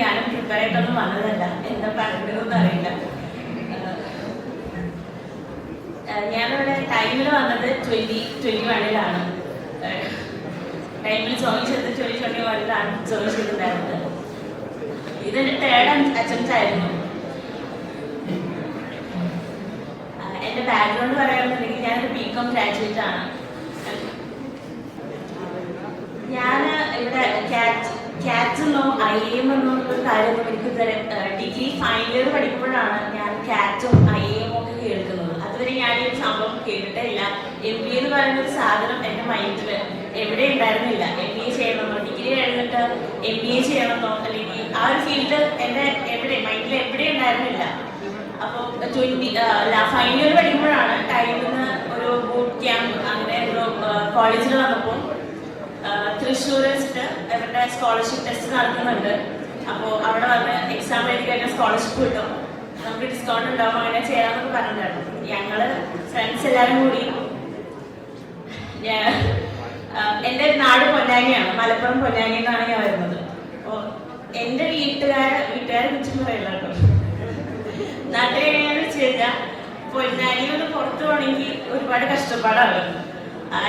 ഞാനും പ്രിപ്പയർ ആയിട്ടൊന്നും വന്നതല്ല, എന്താ പറഞ്ഞതെന്നൊന്നും അറിയില്ല. ഞാനിവിടെ ടൈമിൽ വന്നത് 2021-ലാണ്. ടൈമിൽ ജോയിൻ ചെയ്തത് 2021-ലാണ് ജോയിൻ ചെയ്തിട്ടുണ്ടായിരുന്നത്. ഇതെന്റെ 3rd അറ്റംപ്റ്റ് ആയിരുന്നു. എൻ്റെ ബാക്ക്ഗ്രൗണ്ട് പറയുകയാണെന്നുണ്ടെങ്കിൽ ഞാനൊരു BCom ഗ്രാജുവേറ്റ് ആണ്. ഞാൻ ഇവിടെ ക്യാറ്റെന്നോ IAM എന്നോ ഒരു കാര്യമൊന്നും എനിക്ക് ഡിഗ്രി ഫൈനൽ ഇയർ പഠിക്കുമ്പോഴാണ് ഞാൻ ക്യാറ്റും IAM ഒക്കെ കേൾക്കുന്നത്. അതുവരെ ഞാൻ ഈ ഒരു സംഭവം കേട്ടിട്ടേ ഇല്ല. MBA എന്ന് പറയുന്ന ഒരു സാധനം എൻ്റെ മൈൻഡിൽ എവിടെ ഉണ്ടായിരുന്നില്ല. MBA ചെയ്യണമെന്നോ, ഡിഗ്രി കഴിഞ്ഞിട്ട് MBA ചെയ്യണമെന്നോ, അല്ലെങ്കിൽ ആ ഒരു ഫീൽഡ് എൻ്റെ മൈൻഡിൽ എവിടെ ഉണ്ടായിരുന്നില്ല. അപ്പോൾ ഫൈനൽ ഇയർ പഠിക്കുമ്പോഴാണ് ടൈമിൽ നിന്ന് ഒരു ബൂട്ട് ക്യാമ്പ് അങ്ങനെ ഒരു കോളേജിൽ വന്നപ്പോൾ തൃശ്ശൂർ വെച്ചിട്ട് അവരുടെ സ്കോളർഷിപ്പ് ടെസ്റ്റ് നടത്തുന്നുണ്ട്. അപ്പോൾ അവിടെ വന്ന് എക്സാം എഴുതി കഴിഞ്ഞാൽ സ്കോളർഷിപ്പ് കിട്ടും, നമുക്ക് ഡിസ്കൗണ്ട് ഉണ്ടാവും, അങ്ങനെ ചെയ്യാമെന്നൊക്കെ പറഞ്ഞിട്ടുണ്ടായിരുന്നു. ഞങ്ങള് ഫ്രണ്ട്സ് എല്ലാവരും കൂടി, എൻ്റെ നാട് പൊന്നാനിയാണ്, മലപ്പുറം പൊന്നാനി എന്നാണ് ഞാൻ വരുന്നത്. അപ്പോൾ എൻ്റെ വീട്ടുകാരെ കുറിച്ച് പറയില്ല കേട്ടോ. നാട്ടിലെങ്ങനെയാണെന്ന് വെച്ച് കഴിഞ്ഞാൽ പൊന്നാനിയിൽ നിന്ന് പുറത്തു പോകണമെങ്കിൽ ഒരുപാട് കഷ്ടപ്പാടാണ്.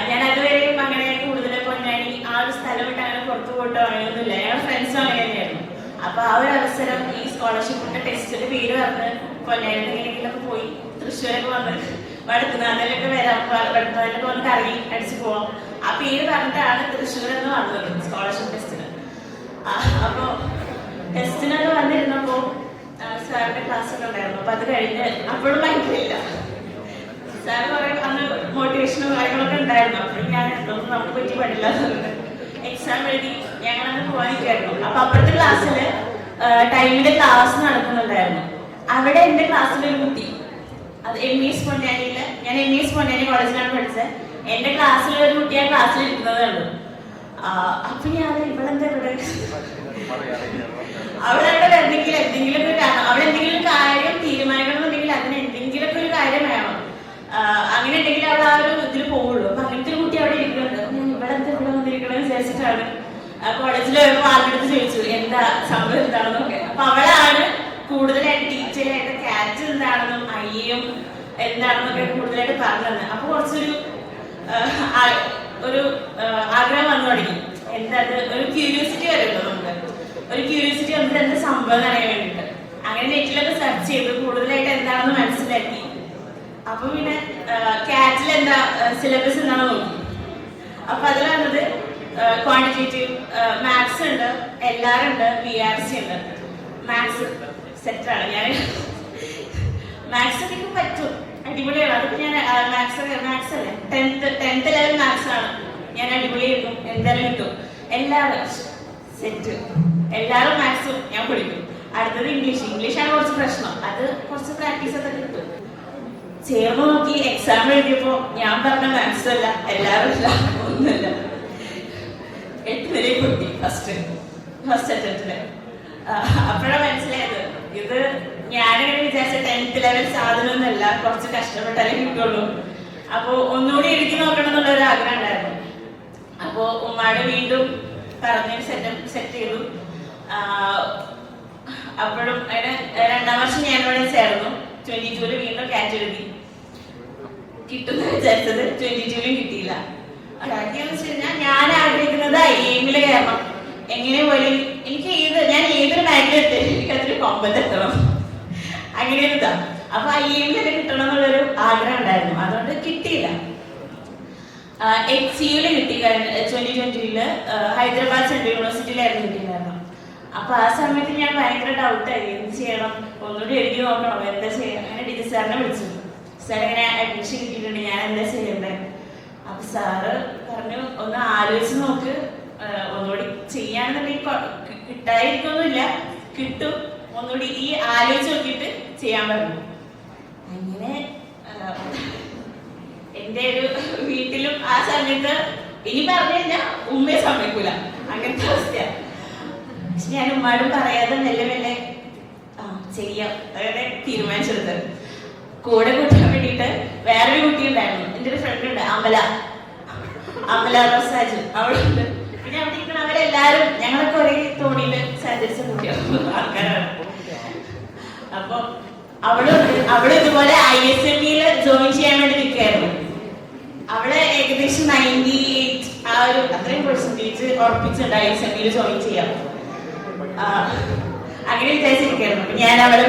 ഞാൻ അതുവരെയും അങ്ങനെ കൂടുതൽ പൊന്നാനി ആ ഒരു സ്ഥലം വിട്ട് അങ്ങനെ പുറത്തു പോയിട്ടോ അങ്ങനെയൊന്നുമില്ല. ഞങ്ങളുടെ ഫ്രണ്ട്സും അങ്ങനെ തന്നെയായിരുന്നു. അപ്പൊ ആ ഒരു അവസരം ഈ സ്കോളർഷിപ്പിന്റെ ടെസ്റ്റിന്റെ പേര് പറഞ്ഞ് പൊന്നാനി എങ്ങനെയെങ്കിലൊക്കെ പോയി തൃശ്ശൂരൊക്കെ വന്ന് വടക്കുന്നാലിലൊക്കെ വരാം, വടക്കുന്നാലിലൊക്കെ വന്ന് കറങ്ങി അടിച്ചു പോവാം. ആ പേര് പറഞ്ഞിട്ടാണ് തൃശ്ശൂർ എന്ന് വന്നത് സ്കോളർഷിപ്പ് ടെസ്റ്റിന്. അപ്പോ ടെസ്റ്റിനൊക്കെ വന്നിരുന്നപ്പോ സാറിന്റെ ക്ലാസ് ഒക്കെ ഉണ്ടായിരുന്നു. അപ്പൊ അത് കഴിഞ്ഞ് അപ്പോഴും ഭയങ്കരമില്ല, സാർ കുറെ അന്ന് മോട്ടിവേഷനും കാര്യങ്ങളൊക്കെ ഉണ്ടായിരുന്നു. അപ്പോഴും ഞാൻ എന്തൊന്നും നമുക്ക് പറ്റി പഠില്ല. എക്സാം എഴുതി ഞങ്ങളന്ന് പോകാനിരിക്കായിരുന്നു. അപ്പൊ അപ്പുറത്തെ ക്ലാസ്സിൽ ടൈമിന്റെ ക്ലാസ് നടക്കുന്നുണ്ടായിരുന്നു. അവിടെ എന്റെ ക്ലാസ്സിലൊരു കുട്ടി, അത് MES പൊന്നാനിയില്, ഞാൻ MES പൊന്നാനി കോളേജിലാണ് പഠിച്ചത്. എന്റെ ക്ലാസ്സിലൊരു കുട്ടി ആ ക്ലാസ്സിൽ ഇരിക്കുന്നതേ ഉള്ളൂ. അപ്പൊ ഞാൻ ഇവളെന്താ ഇവിടെ, അവിടെ വരുന്നെങ്കിൽ എന്തെങ്കിലും ഒരു കാരണം, അവിടെ എന്തെങ്കിലും കാര്യം തീരുമാനിക്കണമെന്നുണ്ടെങ്കിൽ അതിന് എന്തെങ്കിലുമൊക്കെ ഒരു കാര്യം വേണം. അങ്ങനെ ഉണ്ടെങ്കിൽ അവിടെ ആ ഒരു ഇതിൽ പോവുള്ളൂ. അപ്പൊ അങ്ങനത്തെ ഒരു കുട്ടി അവിടെ ഇരിക്കുന്നുണ്ട്. ഞാൻ ഇവിടെ എന്താ ഇവിടെ വന്നിരിക്കണമെന്ന് വിചാരിച്ചിട്ടാണ് കോളേജിൽ വരുമ്പോൾ ആളുടെ ചോദിച്ചു എന്താ സംഭവം എന്താണെന്നൊക്കെ. അപ്പൊ അവളാണ് കൂടുതലായിട്ട് ഡീറ്റെയിൽ ആയിട്ട് ക്യാറ്റ് എന്താണെന്നും IAM എന്താണെന്നൊക്കെ കൂടുതലായിട്ട് പറഞ്ഞത്. അപ്പൊ കുറച്ചൊരു ആഗ്രഹം വന്നു തുടങ്ങി. എന്താ ഒരു ക്യൂരിയോസിറ്റി വരുമല്ലോ നമുക്ക്, ഒരു ക്യൂരിയോസിറ്റി വന്നിട്ട് എന്താ സംഭവം അറിയാൻ വേണ്ടിയിട്ട്. അങ്ങനെ നെറ്റിലൊക്കെ സെർച്ച് ചെയ്ത് കൂടുതലായിട്ട് എന്താണെന്ന് മനസ്സിലാക്കി. അപ്പൊ പിന്നെ ക്യാറ്റിൽ എന്താ സിലബസ് എന്താണെന്ന് നോക്കി. അപ്പൊ അതിൽ വന്നത് ക്വാണ്ടിറ്റേറ്റീവ് മാത്സ് ഉണ്ട്, LR ഉണ്ട്, VRC ഉണ്ട്. മാത്സ് സെറ്റാണ്. ഞാൻ മാത്സ് ഒക്കെ പറ്റും, അടിപൊളിയാണ്. അതിപ്പോ ഞാൻ മാത്സ് അല്ലേ 10th ലെവൽ മാത്സ് ആണ്. ഞാൻ അടിപൊളിയായിരിക്കും, എന്തായാലും കിട്ടും. എല്ലാവരും സെറ്റ്, എല്ലാവരും മാത്സും ഞാൻ പഠിക്കും. അടുത്തത് ഇംഗ്ലീഷാണ് കുറച്ച് പ്രശ്നം, അത് കുറച്ച് പ്രാക്ടീസ് ഒക്കെ കിട്ടും. ചേർന്ന് നോക്കി എക്സാം എഴുതിയപ്പോ ഞാൻ പറഞ്ഞ മാത്സ് അല്ല, എല്ലാവരും ഇല്ല, ഒന്നുമില്ല. 8 വരെ പൊട്ടി ഫസ്റ്റ് അറ്റംപ്റ്റില്. അപ്പോഴാണ് മനസ്സിലായത് ഇത് ഞാനിങ്ങനെ വിചാരിച്ച 10th ലെവൽ സാധനമൊന്നുമല്ല, കുറച്ച് കഷ്ടപ്പെട്ടാലേ കിട്ടുള്ളൂ. അപ്പൊ ഒന്നുകൂടി എഴുതി നോക്കണം എന്നുള്ളൊരു ആഗ്രഹം ഉണ്ടായിരുന്നു. അപ്പോ ഉമ്മാട് വീണ്ടും പറഞ്ഞ് സെറ്റ് ചെയ്തു. അപ്പോഴും അതിന് 2ാം വർഷം ഞാനിവിടെ ചേർന്നു. 22-ല് വീണ്ടും ക്യാറ്റ് എഴുതി. കിട്ടുന്ന വിചാരിച്ചത് 22-ലും കിട്ടിയില്ല. കാര്യം വെച്ച് കഴിഞ്ഞാൽ ഞാൻ ആഗ്രഹിക്കുന്നത് IAM-ല് കയറണം. എങ്ങനെ പോലെ എനിക്ക് ഞാൻ ഏതൊരു ബാങ്കിൽ എടുത്താലും എനിക്ക് അതിന് കൊമ്പത്തെത്തണം, അങ്ങനെ ഒരു ഇതാ. അപ്പൊ IAM-ല് കിട്ടണം എന്നുള്ളൊരു ആഗ്രഹം ഉണ്ടായിരുന്നു. അതുകൊണ്ട് കിട്ടിയില്ല. HCU-ല് കിട്ടി. 2020-ല് ഹൈദരാബാദ് സെൻട്രൽ യൂണിവേഴ്സിറ്റിയിലായിരുന്നു കിട്ടിയിട്ടുണ്ടായിരുന്നു. അപ്പൊ ആ സമയത്ത് ഞാൻ ഭയങ്കര ഡൗട്ടായി, എന്ത് ചെയ്യണം, ഒന്നുകൂടി എഴുതി നോക്കണം, എന്താ ചെയ്യണം. അങ്ങനെ ഡിജി സാറിനെ വിളിച്ചു. സാർ ഇങ്ങനെ അഡ്മിഷൻ കിട്ടിയിട്ടുണ്ട്, ഞാൻ എന്താ ചെയ്യണ്ടേ. അപ്പൊ സാറ് പറഞ്ഞു ഒന്ന് ആലോചിച്ച് നോക്ക്, ഒന്നുകൂടി ചെയ്യാണെന്നുണ്ടെങ്കിൽ കിട്ടാതിരിക്കൊന്നുമില്ല, കിട്ടും, ഒന്നുകൂടി ഈ ആലോചിച്ച് നോക്കിയിട്ട് ചെയ്യാൻ പറഞ്ഞു. അങ്ങനെ എന്റെ ഒരു വീട്ടിലും ആ സമയത്ത് ഇനി പറഞ്ഞു കഴിഞ്ഞാൽ ഉമ്മയെ സമ്മതിക്കൂല, അങ്ങനത്തെ അവസ്ഥയാണ്. പക്ഷെ ഞാൻ ഉമ്മാടും പറയാതെ മെല്ലെ ചെയ്യാം അങ്ങനെ തീരുമാനിച്ചെടുത്തത്. കൂടെ കൂട്ടാൻ വേണ്ടിയിട്ട് വേറൊരു കുട്ടി ഉണ്ടായിരുന്നു, എൻ്റെ ഒരു ഫ്രണ്ട് ഉണ്ട്, അമല റോസാജ്, അവളുണ്ട്. പിന്നെ അവിടെ ഇരിക്കുന്ന അവരെല്ലാരും ഞങ്ങളൊക്കെ ഒരേ തോണിയില് സഞ്ചരിച്ച കുട്ടികളും ആൾക്കാരാണ്. അപ്പൊ അവള് ഇതുപോലെ ISME ജോയിൻ ചെയ്യാൻ വേണ്ടി നിൽക്കുകയായിരുന്നു. അവള് ഏകദേശം 98 ആ ഒരു അത്രയും പെർസെന്റേജ് ഉറപ്പിച്ചിട്ടുണ്ട് ISME ജോയിൻ ചെയ്യാം. അങ്ങനെ വിചാരിച്ചിരിക്കുകയായിരുന്നു. അപ്പൊ ഞാൻ അവളെ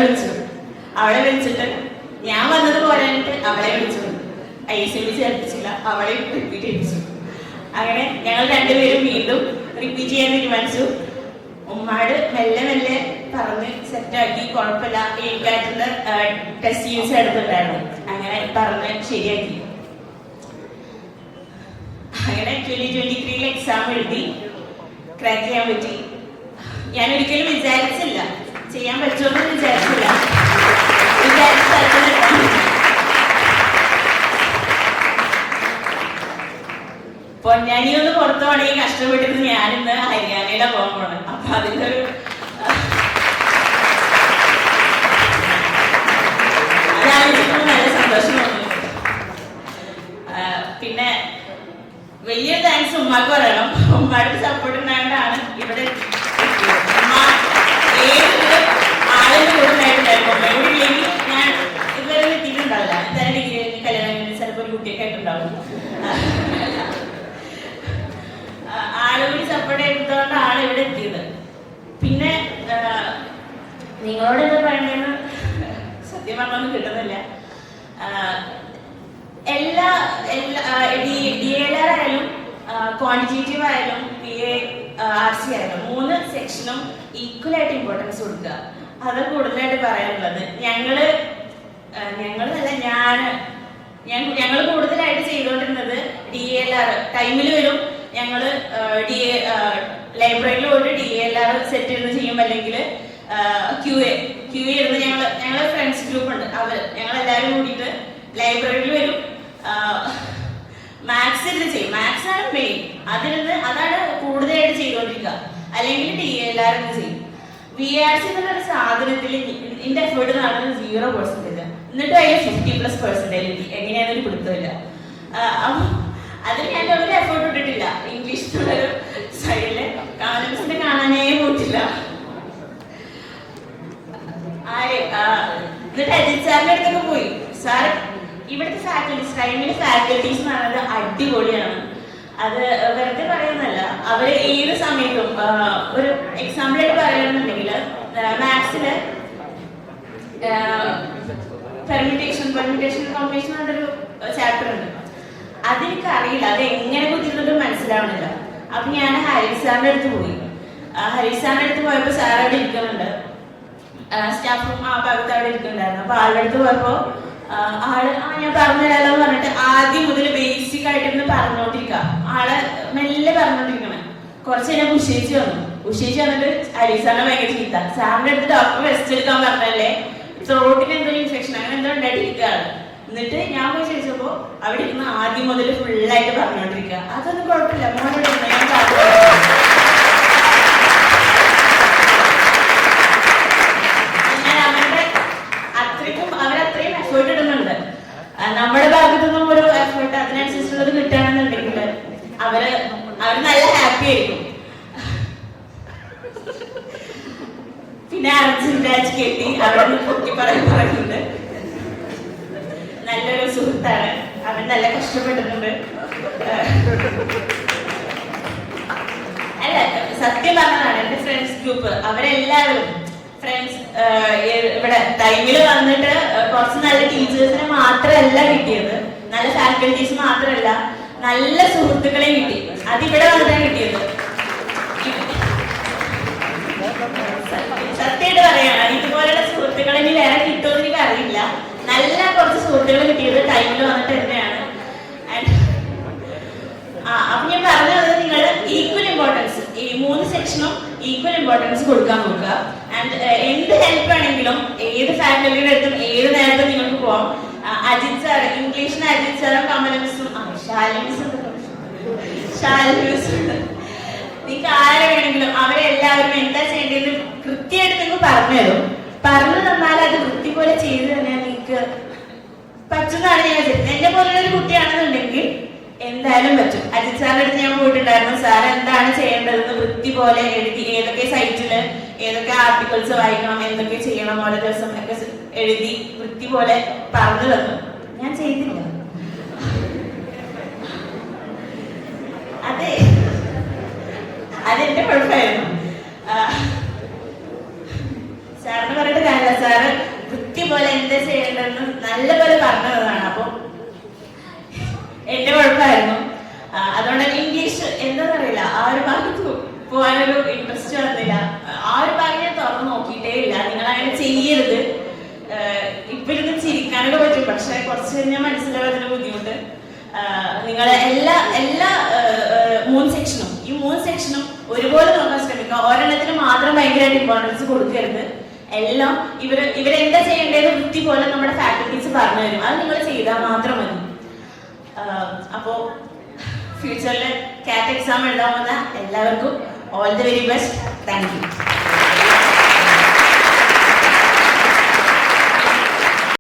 വിളിച്ചിട്ട് ഞാൻ വന്നത് പോരാനിട്ട് അവളെ വിളിച്ചു. ISME ചേർപ്പിച്ചില്ല, അവളെ റിപ്പീറ്റ് ചെയ്യിപ്പിച്ചു. അങ്ങനെ ഞങ്ങൾ രണ്ടുപേരും വീണ്ടും റിപ്പീറ്റ് ചെയ്യാൻ തീരുമാനിച്ചു. ഉമ്മാട് മെല്ലെ മെല്ലെ പറഞ്ഞ് സെറ്റാക്കി, കുഴപ്പമില്ല, എനിക്കായിട്ടുള്ള ടെസ്റ്റ് യൂസ് എടുത്തിട്ടുണ്ടായിരുന്നു. അങ്ങനെ പറഞ്ഞ് ശരിയാക്കി. അങ്ങനെ 2023 എക്സാം എഴുതി ക്രാക്ക് ചെയ്യാൻ പറ്റി. ഞാൻ ഒരിക്കലും വിചാരിച്ചില്ല ചെയ്യാൻ പറ്റുമെന്ന് വിചാരിച്ചില്ല. പൊന്നാനി ഒന്ന് പുറത്തു പോകണമെങ്കിൽ കഷ്ടപ്പെട്ടിട്ട് ഞാനിന്ന് ഹരിയാനയിലെ പോകാൻ പോണം. അപ്പൊ അതിന്റെ ഒരു നല്ല സന്തോഷം തോന്നുന്നു. പിന്നെ വലിയ താങ്ക്സ് ഉമ്മാക്ക് പറയണം. ഉമ്മയുടെ സപ്പോർട്ട് ഉണ്ടായിട്ടാണ് ഇവിടെ ഏതൊരു ആളിന് കൂടുതലായിട്ടുണ്ടായിരുന്നു. ഉമ്മയോട് ഇല്ലെങ്കിൽ ഞാൻ ഇതുവരെ എത്തിയിട്ടുണ്ടാവില്ല. എന്തായാലും ഡിഗ്രി കഴിഞ്ഞ് കല്യാണം കഴിഞ്ഞ് ചിലപ്പോൾ ഒരു കുട്ടിയൊക്കെ ആയിട്ടുണ്ടാവും. ആളുകൂടി സപ്പോർട്ട് ചെയ്തതുകൊണ്ട് ആളിവിടെ എത്തിയത്. പിന്നെ നിങ്ങളോട് എന്താ പറയണെന്ന് സത്യം പറഞ്ഞൊന്നും കിട്ടുന്നില്ല. എല്ലാ DLR ആയാലും ക്വാണ്ടിറ്റേറ്റീവ് ആയാലും RC ആയാലും 3 സെക്ഷനും ഈക്വൽ ആയിട്ട് ഇമ്പോർട്ടൻസ് കൊടുക്കുക. അത് കൂടുതലായിട്ട് പറയാനുള്ളത്. ഞങ്ങള് കൂടുതലായിട്ട് ചെയ്തുകൊണ്ടിരുന്നത് DLR ടൈമിൽ വരും. ഞങ്ങള് ലൈബ്രറിയിൽ പോയിട്ട് DLR സെറ്റ് ചെയ്ത് ചെയ്യും. അല്ലെങ്കിൽ QA ഇരുന്ന് ഞങ്ങളെ ഫ്രണ്ട്സ് ഗ്രൂപ്പ് ഉണ്ട്. ഞങ്ങളെല്ലാവരും കൂടിയിട്ട് ലൈബ്രറിയിൽ വരും. മാത്സ് ഇരുന്ന് ചെയ്യും. മാത്സ് ആണ് മെയിൻ. അതാണ് കൂടുതലായിട്ട് ചെയ്തുകൊണ്ടിരിക്കുക. അല്ലെങ്കിൽ DLR ചെയ്യും. VRC എന്നുള്ളൊരു സാധനത്തിൽ ഇതിന്റെ എഫേർട്ട് നടന്നത് 0%. എന്നിട്ട് അതിൽ 50+% എങ്ങനെയാണെന്നൊരു പിടുത്തമില്ല. അതിൽ ഞാൻ ഒരു എഫേർട്ട് ഇട്ടിട്ടില്ല. ഇംഗ്ലീഷ് എന്നുള്ളൊരു സൈഡില് കാലൻസിന്റെ കാണാനേ പോയിട്ടില്ല. എന്നിട്ട് അജിത് സാറിന്റെ അടുത്തൊക്കെ പോയി. സാർ ഇവിടുത്തെ ഫാക്കൽറ്റീസ് എന്ന് പറയുന്നത് അടിപൊളിയാണ്. അത് വെറുതെ പറയുന്നല്ല. അവര് ഏത് സമയത്തും ഒരു എക്സാമ്പിൾ ആയിട്ട് പറയുകയാണെന്നുണ്ടെങ്കിൽ മാത്സില് പെർമ്യൂട്ടേഷൻ കോമ്പിനേഷൻ എന്നൊരു ചാപ്റ്റർ ഉണ്ട്. അതെനിക്ക് അറിയില്ല, അത് എങ്ങനെ കുത്തിയിരുന്നിട്ട് മനസ്സിലാവണില്ല. അപ്പൊ ഞാൻ ഹരീഷ് സാറിന്റെ അടുത്ത് പോയി. ഹരീഷ് സാറിന്റെ അടുത്ത് പോയപ്പോ സാർ അവിടെ ഇരിക്കുന്നുണ്ട്. സ്റ്റാഫ് റൂം ആ ഭാഗത്ത് അവിടെ ഇരിക്കുന്നുണ്ടായിരുന്നു. അപ്പൊ ആളുടെ അടുത്ത് പോയപ്പോ ഞാൻ പറഞ്ഞുതരാലോ എന്ന് പറഞ്ഞിട്ട് ആദ്യം മുതൽ ബേസിക് ആയിട്ടിരുന്ന് പറഞ്ഞോണ്ടിരിക്കുക. ആള് മെല്ലെ പറഞ്ഞോണ്ടിരിക്കണേ. കുറച്ച് കഴിഞ്ഞാൽ ഉഷേച്ചി വന്നിട്ട് ഹരീസാറിനെ ഭയങ്കര ചീത്ത. സാറിന്റെ അടുത്ത് ഡോക്ടർ റെസ്റ്റ് എടുക്കാൻ പറഞ്ഞല്ലേ, ത്രോട്ടിന് എന്തോ ഇൻഫെക്ഷൻ അങ്ങനെ എന്തോ ഉണ്ടായിട്ടിരിക്കുകയാണ്. എന്നിട്ട് ഞാൻ പോയി ചോദിച്ചപ്പോ അവിടെ ഇരുന്ന് ആദ്യം മുതൽ ഫുള്ളായിട്ട് പറഞ്ഞോണ്ടിരിക്കുക. അതൊന്നും കുഴപ്പമില്ല, മോനോട് അവരത്രയും എഫേർട്ട് ഇടുന്നുണ്ട്. നമ്മുടെ ഭാഗത്തു നിന്നും ഒരു എഫേർട്ട് അതിനനുസരിച്ചുള്ളത് കിട്ടുകയാണെന്നുണ്ടെങ്കിൽ അവര് നല്ല ഹാപ്പി ആയിരിക്കും. പിന്നെ അർജുൻ രാജ് കെട്ടി അവിടെ പൊക്കി പറയുന്നുണ്ട്. നല്ലൊരു സുഹൃത്താണ് അവൻ, നല്ല കഷ്ടപ്പെട്ടിട്ടുണ്ട്. അല്ല സത്യം പറഞ്ഞതാണ്. എന്റെ ഫ്രണ്ട്സ് ഗ്രൂപ്പ് അവരെല്ലാവരും ഫ്രണ്ട്സ് ഇവിടെ ടൈമിൽ വന്നിട്ട് കുറച്ച് നല്ല ടീച്ചേഴ്സിനെ മാത്രമല്ല കിട്ടിയത്, നല്ല ഫാക്കൽറ്റീസ് മാത്രമല്ല, നല്ല സുഹൃത്തുക്കളെ കിട്ടി. അതിവിടെ വന്നിട്ടാണ് കിട്ടിയത്. സത്യമായിട്ട് പറയാണ്, ഇതുപോലെയുള്ള സുഹൃത്തുക്കളെ ഇനി വേറെ കിട്ടുമെന്ന് എനിക്ക് അറിയില്ല. നല്ല കുറച്ച് സുഹൃത്തുക്കൾ കിട്ടിയത് ടൈമിൽ വന്നിട്ട് തന്നെയാണ്. അപ്പൊ ഞാൻ പറഞ്ഞത് നിങ്ങൾ ഈക്വൽ ഇമ്പോർട്ടൻസ്, ഈ 3 സെക്ഷനും ഈക്വൽ ഇമ്പോർട്ടൻസ് കൊടുക്കാൻ നോക്കുക. ആൻഡ് എന്ത് ഹെൽപ്പ് ആണെങ്കിലും ഏത് ഫാക്കൽറ്റിയുടെ അടുത്തും ഏത് നേരത്തും നിങ്ങൾക്ക് പോവാം. അജിത് സാർ, ഇംഗ്ലീഷിന് അജിത് സാറും കമല മിസ്സും നിങ്ങൾക്ക് ആരെ വേണമെങ്കിലും അവരെല്ലാവരും എന്താ ചെയ്യേണ്ടത് കൃത്യമായിട്ട് നിങ്ങൾക്ക് പറഞ്ഞുതരും. പറഞ്ഞു തന്നാൽ അത് വൃത്തി പോലെ ചെയ്ത് തന്നെ നിങ്ങൾക്ക് പറ്റുന്നതാണ് ഞാൻ വിചാരിച്ചത്. എന്നെ പോലുള്ള ഒരു കുട്ടിയാണെന്നുണ്ടെങ്കിൽ എന്തായാലും പറ്റും. അജിത് സാറിന്റെ അടുത്ത് ഞാൻ പോയിട്ടുണ്ടായിരുന്നു. സാർ എന്താണ് ചെയ്യേണ്ടതെന്ന് വൃത്തി പോലെ എഴുതി, ഏതൊക്കെ സൈറ്റില് ഏതൊക്കെ ആർട്ടിക്കിൾസ് വായിക്കണം, എന്തൊക്കെ ചെയ്യണം ഓരോ ദിവസം ഒക്കെ എഴുതി വൃത്തി പോലെ പറഞ്ഞു തന്നു. ഞാൻ ചെയ്തില്ല. അതെന്റെ കുഴപ്പമായിരുന്നു. സാറിന് പറഞ്ഞിട്ട് കാര്യമില്ല. സാറ് വൃത്തി പോലെ എന്താ ചെയ്യേണ്ടതെന്ന് നല്ല പോലെ പറഞ്ഞതാണ്. അപ്പൊ എന്റെ കുഴപ്പമായിരുന്നു. അതുകൊണ്ട് ഇംഗ്ലീഷ് എന്താണെന്നറിയില്ല, ആ ഒരു ഭാഗത്ത് പോകാനൊരു ഇൻട്രസ്റ്റ് വന്നില്ല. ആ ഒരു ഭാഗം ഞാൻ തുറന്ന് നോക്കിയിട്ടേ ഇല്ല. നിങ്ങൾ അങ്ങനെ ചെയ്യരുത്. ഇപ്പൊ ഇരുന്ന് ചിരിക്കാനൊക്കെ പറ്റും, പക്ഷെ കുറച്ച് കഴിഞ്ഞാൽ മനസ്സിലാവുന്നതിന് ബുദ്ധിമുട്ട്. നിങ്ങളെ എല്ലാ 3 സെക്ഷനും ഈ 3 സെക്ഷനും ഒരുപോലെ നോക്കാൻ ശ്രമിക്കുക. ഒരെണ്ണത്തിന് മാത്രം ഭയങ്കരമായിട്ട് ഇമ്പോർട്ടൻസ് കൊടുക്കരുത്. എല്ലാം ഇവരെന്താ ചെയ്യേണ്ടത് വൃത്തി പോലെ നമ്മുടെ ഫാക്കൽറ്റീസ് പറഞ്ഞു തരും. അത് നിങ്ങൾ ചെയ്താൽ മാത്രം മതി. അപ്പോ ഫ്യൂച്ചറിൽ കാറ്റ് എക്സാം എഴുതാൻ പോകുന്ന എല്ലാവർക്കും all the very best. Thank you.